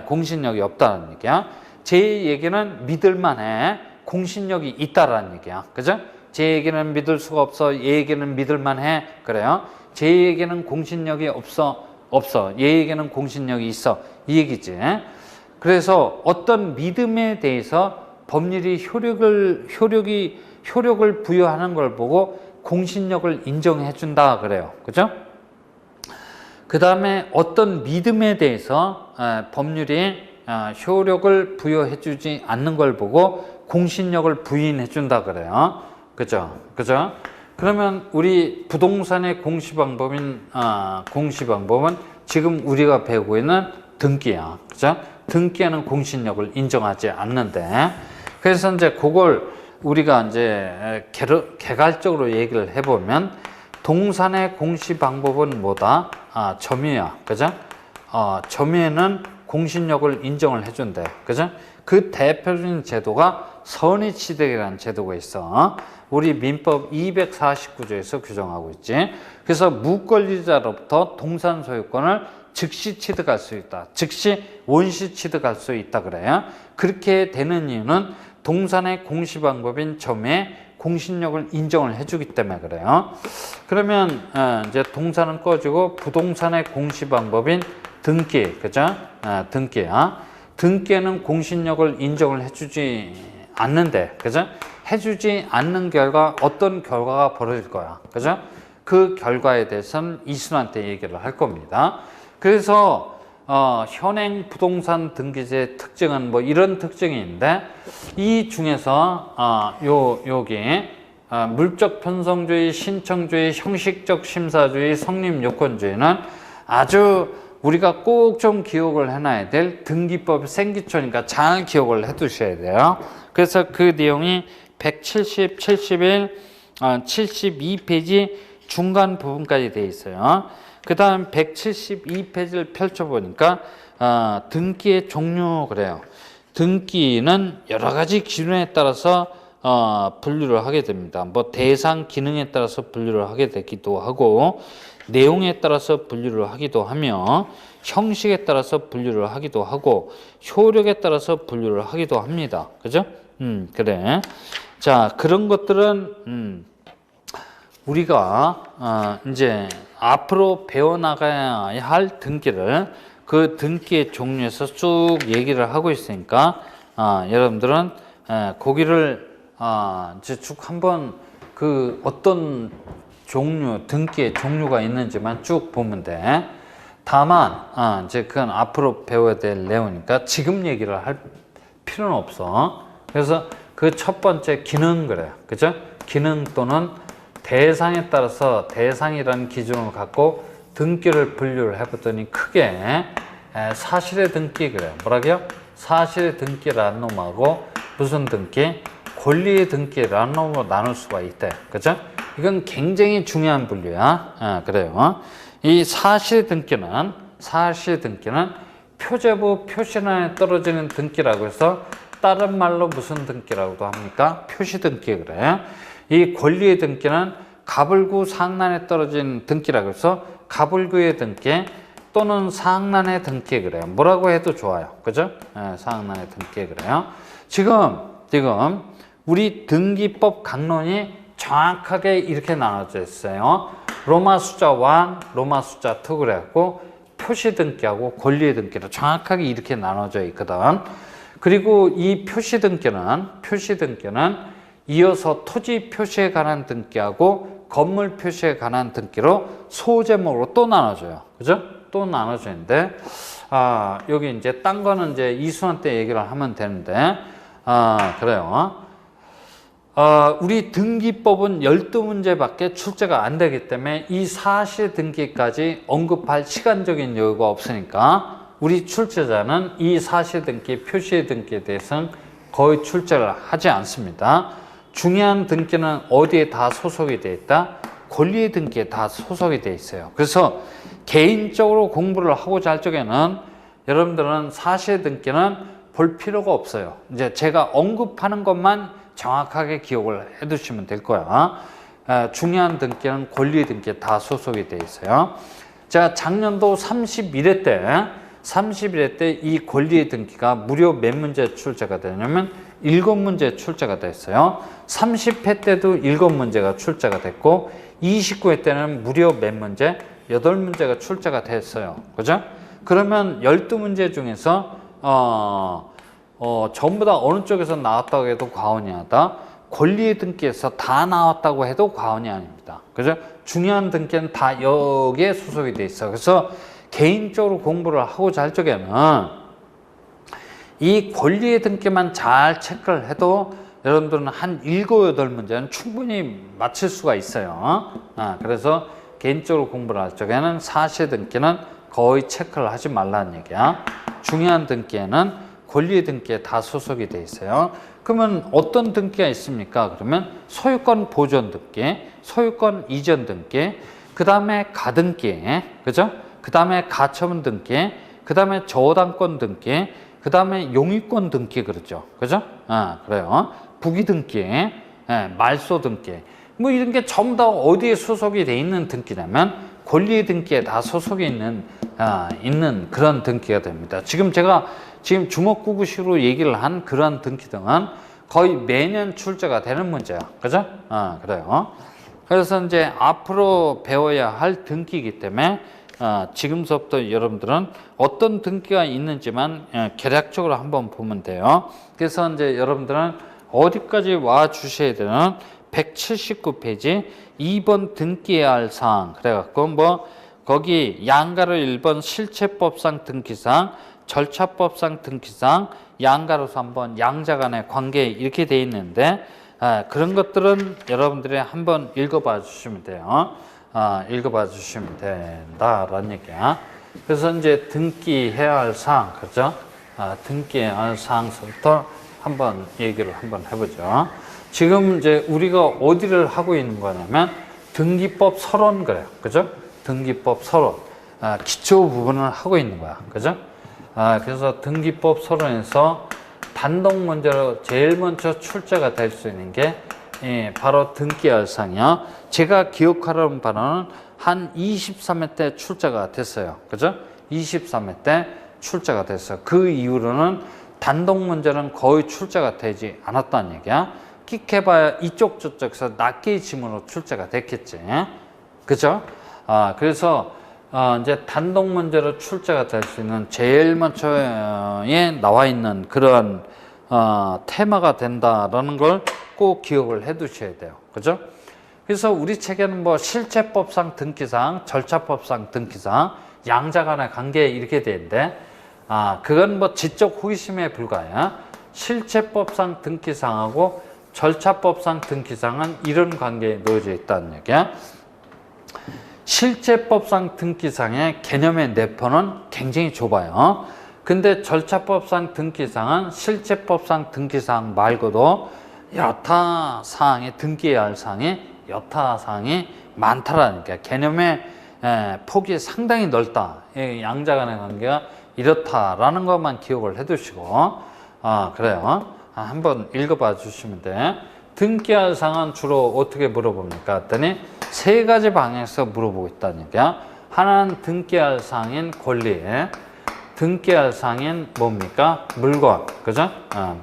공신력이 없다는 얘기야. 제 얘기는 믿을만해. 공신력이 있다라는 얘기야. 그죠? 제 얘기는 믿을 수가 없어. 얘 얘기는 믿을만해. 그래요. 제 얘기는 공신력이 없어. 얘 얘기는 공신력이 있어. 이 얘기지. 그래서 어떤 믿음에 대해서 법률이 효력을 부여하는 걸 보고 공신력을 인정해 준다 그래요. 그죠? 그 다음에 어떤 믿음에 대해서 법률이 효력을 부여해 주지 않는 걸 보고 공신력을 부인해 준다 그래요. 그죠? 그죠? 그러면 우리 부동산의 공시방법은 지금 우리가 배우고 있는 등기야. 그죠? 등기에는 공신력을 인정하지 않는데, 그래서 이제 그걸 우리가 이제 개괄적으로 얘기를 해보면, 동산의 공시 방법은 뭐다? 점유야. 그죠? 점유에는 공신력을 인정을 해준대. 그죠? 그 대표적인 제도가 선의취득이라는 제도가 있어. 우리 민법 249조에서 규정하고 있지. 그래서 무권리자로부터 동산 소유권을 즉시 취득할 수 있다. 즉시 원시 취득할 수 있다 그래요. 그렇게 되는 이유는 동산의 공시 방법인 점유에 공신력을 인정을 해주기 때문에 그래요. 그러면 이제 동산은 꺼지고 부동산의 공시 방법인 등기, 그죠? 등기야. 등기에는 공신력을 인정을 해주지 않는데, 그죠? 해주지 않는 결과 어떤 결과가 벌어질 거야, 그죠? 그 결과에 대해서는 이순환 때 얘기를 할 겁니다. 그래서 현행 부동산 등기제의 특징은 뭐 이런 특징이 있는데, 이 중에서 여기 물적 편성주의, 신청주의, 형식적 심사주의, 성립 요건주의는 아주 우리가 꼭 좀 기억을 해놔야 될 등기법 생기초니까 잘 기억을 해 두셔야 돼요. 그래서 그 내용이 170, 71, 72페이지 중간 부분까지 되어 있어요. 그 다음 172페이지를 펼쳐보니까 등기의 종류 그래요. 등기는 여러 가지 기준에 따라서 분류를 하게 됩니다. 뭐 대상 기능에 따라서 분류를 하게 되기도 하고, 내용에 따라서 분류를 하기도 하며, 형식에 따라서 분류를 하기도 하고, 효력에 따라서 분류를 하기도 합니다. 그죠? 그래. 자, 그런 것들은 우리가 이제 앞으로 배워나가야 할 등기를 그 등기의 종류에서 쭉 얘기를 하고 있으니까 여러분들은 거기를 이제 쭉 한번 그 어떤 종류, 등기의 종류가 있는지만 쭉 보면 돼. 다만 이제 그건 앞으로 배워야 될 내용이니까 지금 얘기를 할 필요는 없어. 그래서 그 첫 번째 기능 그래요. 그죠? 기능 또는 대상에 따라서 대상이라는 기준을 갖고 등기를 분류를 해봤더니 크게 사실의 등기 그래요. 뭐라고요? 사실의 등기라는 놈하고 무슨 등기? 권리의 등기라는 놈으로 나눌 수가 있대. 그죠? 이건 굉장히 중요한 분류야. 그래요. 이 사실 등기는 표제부 표시란에 떨어지는 등기라고 해서 다른 말로 무슨 등기라고도 합니까? 표시 등기 그래. 이 권리의 등기는 가불구 상란에 떨어진 등기라고 해서 가불구의 등기 또는 상란의 등기 그래요. 뭐라고 해도 좋아요. 그죠? 상란의 등기 그래요. 지금 우리 등기법 강론이 정확하게 이렇게 나눠져 있어요. 로마 숫자 1, 로마 숫자 2 그래갖고 표시 등기하고 권리의 등기로 정확하게 이렇게 나눠져 있거든. 그리고 이 표시 등기는 이어서 토지 표시에 관한 등기하고 건물 표시에 관한 등기로 소제목으로 또 나눠져요. 그죠? 또 나눠지는데, 여기 이제 딴 거는 이제 이순환 때 얘기를 하면 되는데, 그래요. 우리 등기법은 12문제밖에 출제가 안 되기 때문에 이 사실 등기까지 언급할 시간적인 여유가 없으니까 우리 출제자는 이 사실 등기, 표시 등기에 대해서는 거의 출제를 하지 않습니다. 중요한 등기는 어디에 다 소속이 되어 있다? 권리의 등기에 다 소속이 되어 있어요. 그래서 개인적으로 공부를 하고자 할 적에는 여러분들은 사실 등기는 볼 필요가 없어요. 이제 제가 언급하는 것만 정확하게 기억을 해 두시면 될 거야. 중요한 등기는 권리의 등기에 다 소속이 되어 있어요. 자, 작년도 31회 때 이 권리의 등기가 무려 몇 문제 출제가 되냐면 7문제 출제가 됐어요. 30회 때도 7문제가 출제가 됐고 29회 때는 무려 몇 문제? 8문제가 출제가 됐어요. 그죠? 그러면 12문제 중에서 전부 다 어느 쪽에서 나왔다고 해도 과언이 아니다. 권리의 등기에서 다 나왔다고 해도 과언이 아닙니다. 그죠? 중요한 등기는 다 여기에 소속이 돼 있어. 그래서 개인적으로 공부를 하고자 할 적에는 이 권리의 등기만 잘 체크를 해도 여러분들은 한 7, 8문제는 충분히 맞힐 수가 있어요. 그래서 개인적으로 공부를 할 적에는 사실 등기는 거의 체크를 하지 말라는 얘기야. 중요한 등기에는 권리의 등기에 다 소속이 돼 있어요. 그러면 어떤 등기가 있습니까? 그러면 소유권 보존 등기, 소유권 이전 등기, 그 다음에 가등기, 그죠? 그 다음에 가처분 등기, 그 다음에 저당권 등기, 그 다음에 용의권 등기 그러죠. 그죠? 그래요. 부기 등기, 말소 등기. 뭐 이런 게 전부 다 어디에 소속이 돼 있는 등기냐면 권리의 등기에 다 소속이 있는 그런 등기가 됩니다. 지금 제가 주먹구구식으로 얘기를 한 그런 등기 등은 거의 매년 출제가 되는 문제야. 그죠? 그래요. 그래서 이제 앞으로 배워야 할 등기이기 때문에 지금서부터 여러분들은 어떤 등기가 있는지만 개략적으로 한번 보면 돼요. 그래서 이제 여러분들은 어디까지 와 주셔야 되는 179페이지 2번 등기해야 할 사항 그래갖고 뭐 거기 양가로 1번 실체법상 등기사항 절차법상 등기사항 양가로서 한번 양자 간의 관계 이렇게 돼 있는데 그런 것들은 여러분들이 한번 읽어봐 주시면 돼요. 읽어봐 주시면 된다라는 얘기야. 그래서 이제 등기해야 할 사항, 그죠? 등기해야 할 사항부터 한번 얘기를 한번 해보죠. 지금 이제 우리가 어디를 하고 있는 거냐면 등기법 서론 그래요. 그죠? 등기법 서론. 기초 부분을 하고 있는 거야. 그죠? 그래서 등기법 서론에서 단독 문제로 제일 먼저 출제가 될 수 있는 게 바로 등기할 사항이요. 제가 기억하는 바로는 한 23회 때 출제가 됐어요. 그죠? 23회 때 출제가 됐어요. 그 이후로는 단독 문제는 거의 출제가 되지 않았다는 얘기야. 끽해봐야 이쪽 저쪽에서 낱개의 지문으로 출제가 됐겠지. 그죠? 그래서 이제 단독 문제로 출제가 될 수 있는 제일 먼저에 나와 있는 그런 테마가 된다라는 걸 꼭 기억을 해 두셔야 돼요. 그죠? 그래서 우리 책에는 뭐 실체법상 등기사항, 절차법상 등기사항, 양자 간의 관계 이렇게 되는데 그건 뭐 지적 호기심에 불과해요. 실체법상 등기사항하고 절차법상 등기사항은 이런 관계에 놓여져 있다는 얘기야. 실체법상 등기사항의 개념의 내포는 굉장히 좁아요. 근데 절차법상 등기사항은 실체법상 등기사항 말고도 여타 사항에 등기해야 할 사항이 여타 사항이 많다라니까. 개념의 폭이 상당히 넓다. 양자 간의 관계가 이렇다라는 것만 기억을 해 두시고 그래요. 한번 읽어봐 주시면 돼. 등기할 사항은 주로 어떻게 물어봅니까? 했더니 세 가지 방향에서 물어보고 있다는 얘기야. 하나는 등기할 사항인 권리, 등기할 사항인 뭡니까? 물건, 그죠?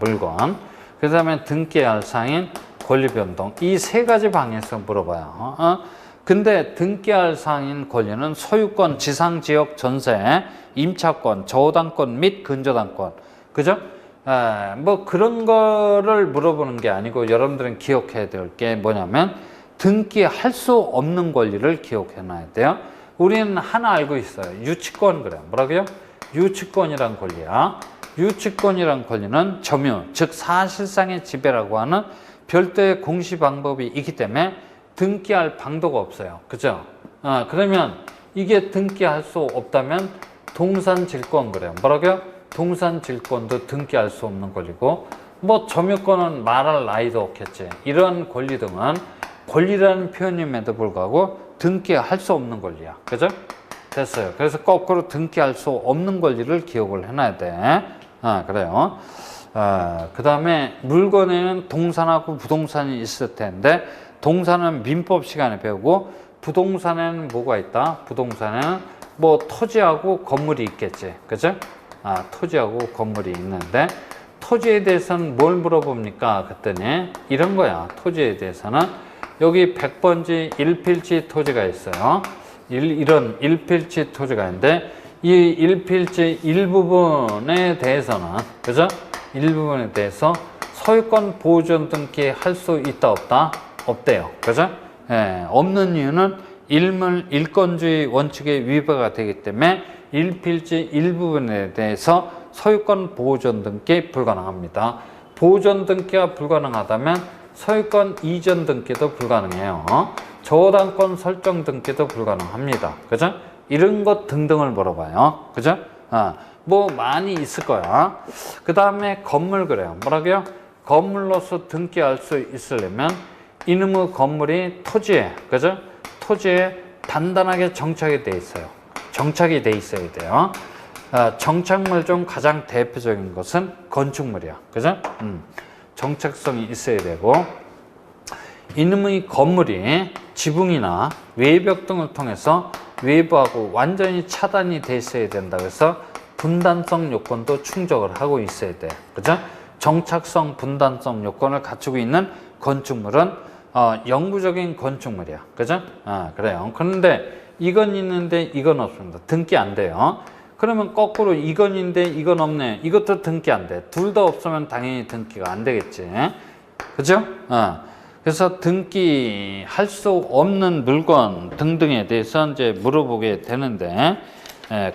물건. 그 다음에 등기할 사항인 권리 변동. 이 세 가지 방향에서 물어봐요. 근데 등기할 사항인 권리는 소유권, 지상지역 전세, 임차권, 저당권 및 근저당권, 그죠? 뭐 그런 거를 물어보는 게 아니고 여러분들은 기억해야 될 게 뭐냐면 등기할 수 없는 권리를 기억해 놔야 돼요. 우리는 하나 알고 있어요. 유치권 그래요. 뭐라고요? 유치권이란 권리야. 유치권이란 권리는 점유, 즉 사실상의 지배라고 하는 별도의 공시 방법이 있기 때문에 등기할 방도가 없어요. 그죠? 그러면 이게 등기할 수 없다면 동산질권 그래요. 뭐라고요? 동산질권도 등기할 수 없는 권리고 뭐 점유권은 말할 나위도 없겠지. 이런 권리 등은 권리라는 표현임에도 불구하고 등기할 수 없는 권리야. 그죠? 됐어요. 그래서 거꾸로 등기할 수 없는 권리를 기억을 해놔야 돼. 그래요. 그 다음에 물건에는 동산하고 부동산이 있을 텐데 동산은 민법 시간에 배우고 부동산에는 뭐가 있다? 부동산에는 뭐 토지하고 건물이 있겠지. 그죠? 토지하고 건물이 있는데 토지에 대해서는 뭘 물어봅니까? 그랬더니 이런 거야. 토지에 대해서는 여기 100번지 1필지 토지가 있어요. 이런 1필지 토지가 있는데 이 1필지 일부분에 대해서는 그죠? 일부분에 대해서 소유권 보존 등기 할 수 있다 없다? 없대요. 그죠? 없는 이유는 일물 일권주의 원칙에 위배가 되기 때문에 1필지 일부분에 대해서 소유권 보존 등기 불가능합니다. 보존 등기가 불가능하다면 소유권 이전 등기도 불가능해요. 저당권 설정 등기도 불가능합니다. 그죠? 이런 것 등등을 물어봐요. 그죠? 뭐 많이 있을 거야. 그 다음에 건물 그래요. 뭐라고요? 건물로서 등기할 수 있으려면 이놈의 건물이 토지에, 그죠? 토지에 단단하게 정착이 돼 있어요. 정착이 돼 있어야 돼요. 정착물 중 가장 대표적인 것은 건축물이야. 그죠? 정착성이 있어야 되고 이놈의 건물이 지붕이나 외벽 등을 통해서 외부하고 완전히 차단이 돼 있어야 된다. 그래서 분단성 요건도 충족을 하고 있어야 돼. 그죠? 정착성, 분단성 요건을 갖추고 있는 건축물은 영구적인 건축물이야. 그죠? 그래요. 그런데 이건 있는데 이건 없습니다. 등기 안 돼요. 그러면 거꾸로 이건 있는데 이건 없네. 이것도 등기 안 돼. 둘 다 없으면 당연히 등기가 안 되겠지. 그죠? 그래서 등기할 수 없는 물건 등등에 대해서 이제 물어보게 되는데,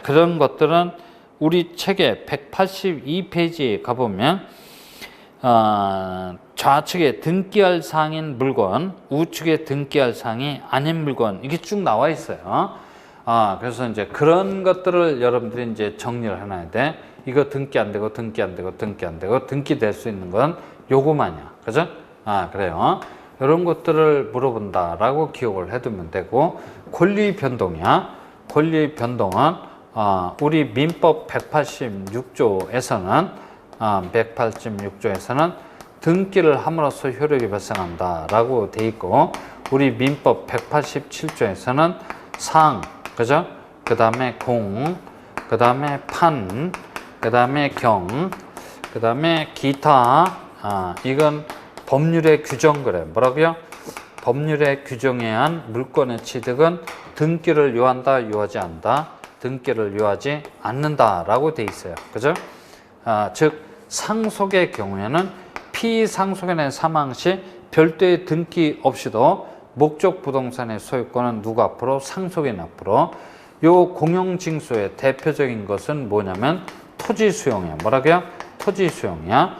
그런 것들은 우리 책의 182페이지에 가보면, 좌측에 등기할 사항인 물건, 우측에 등기할 사항이 아닌 물건, 이게 쭉 나와 있어요. 그래서 이제 그런 것들을 여러분들이 이제 정리를 해놔야 돼. 이거 등기 안 되고, 등기 안 되고, 등기 안 되고, 등기될 수 있는 건 요거만이야. 그죠? 그래요. 이런 것들을 물어본다라고 기억을 해두면 되고, 권리 변동이야. 권리 변동은, 우리 민법 186조에서는, 186조에서는 등기를 함으로써 효력이 발생한다라고 돼 있고, 우리 민법 187조에서는 상, 그죠? 그 다음에 공, 그 다음에 판, 그 다음에 경, 그 다음에 기타, 이건 법률의 규정 그래. 뭐라고요? 법률의 규정에 의한 물권의 취득은 등기를 요한다, 요하지 않는다. 등기를 요하지 않는다라고 돼 있어요. 그죠? 즉 상속의 경우에는 피상속인의 사망 시 별도의 등기 없이도 목적 부동산의 소유권은 누구 앞으로? 상속인 앞으로. 요 공용징수의 대표적인 것은 뭐냐면 토지 수용이야. 뭐라고요? 토지 수용이야.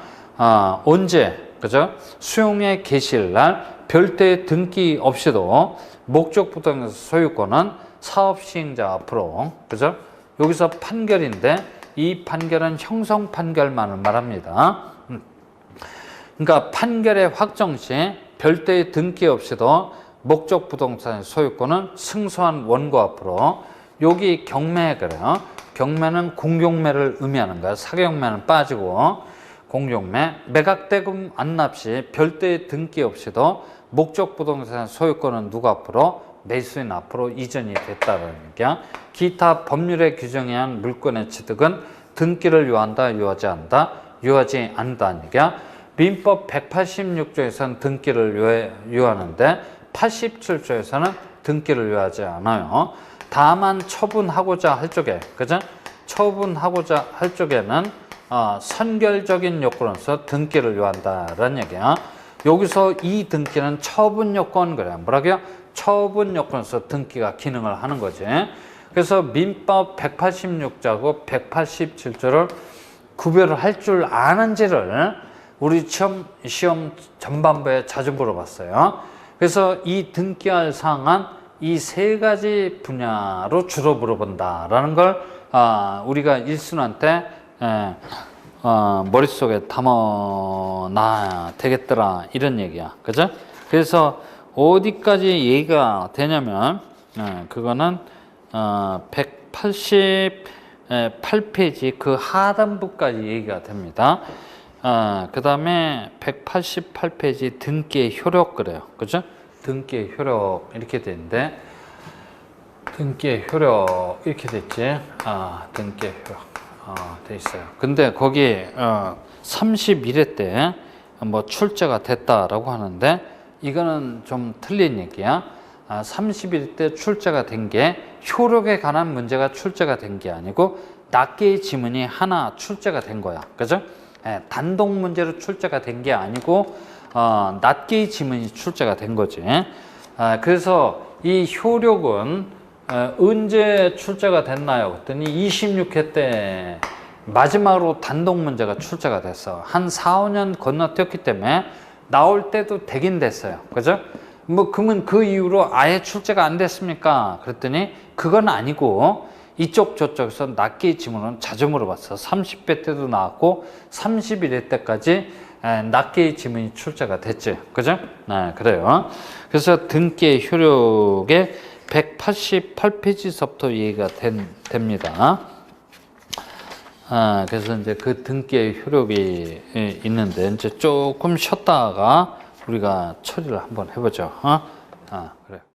언제? 그죠? 수용의 개시일 날 별도의 등기 없이도 목적 부동산 소유권은 사업 시행자 앞으로. 그죠? 여기서 판결인데 이 판결은 형성 판결만을 말합니다. 그러니까 판결의 확정 시 별도의 등기 없이도 목적 부동산의 소유권은 승소한 원고 앞으로. 여기 경매 그래요. 경매는 공경매를 의미하는 거야. 사경매는 빠지고 공경매. 매각대금 안납 시 별도의 등기 없이도 목적 부동산의 소유권은 누구 앞으로? 매수인 앞으로 이전이 됐다는 얘기야. 기타 법률의 규정에 의한 물권의 취득은 등기를 요한다, 요하지 않는다, 요하지 않는다는 얘기야. 민법 186조에서는 등기를 요하는데 87조에서는 등기를 요하지 않아요. 다만 처분하고자 할 쪽에, 그죠? 처분하고자 할 쪽에는 선결적인 요건으로서 등기를 요한다라는 얘기야. 여기서 이 등기는 처분 요건 그래. 뭐라고요? 처분 요건으로서 등기가 기능을 하는 거지. 그래서 민법 186조하고 187조를 구별을 할 줄 아는지를 우리 시험 전반부에 자주 물어봤어요. 그래서 이 등기할 사항은 이 세 가지 분야로 주로 물어본다라는 걸 우리가 일순한테 머릿속에 담아놔야 되겠더라 이런 얘기야. 그죠? 그래서 어디까지 얘기가 되냐면 그거는 188페이지 그 하단부까지 얘기가 됩니다. 그 다음에 188페이지 등기의 효력 그래요. 그죠? 등기의 효력 이렇게 되는데 등기의 효력 이렇게 됐지. 등기의 효력 돼 있어요. 근데 거기 31회 때 뭐 출제가 됐다라고 하는데 이거는 좀 틀린 얘기야. 31회 때 출제가 된 게 효력에 관한 문제가 출제가 된 게 아니고 낱개의 지문이 하나 출제가 된 거야. 그죠? 단독 문제로 출제가 된 게 아니고 낱개의 지문이 출제가 된 거지. 그래서 이 효력은 언제 출제가 됐나요? 그랬더니 26회 때 마지막으로 단독 문제가 출제가 됐어. 한 4, 5년 건너뛰었기 때문에 나올 때도 되긴 됐어요. 그죠? 뭐 그러면 그 이후로 아예 출제가 안 됐습니까? 그랬더니 그건 아니고 이쪽 저쪽에서 낱개의 지문은 자주 물어봤어. 30회 때도 나왔고 31회 때까지 낱개의 지문이 출제가 됐지. 그죠? 그래요. 그래서 등기의 효력의 188페이지서부터 얘기가 됩니다. 그래서 이제 그 등기의 효력이 있는데 이제 조금 쉬었다가 우리가 처리를 한번 해보죠. 그래.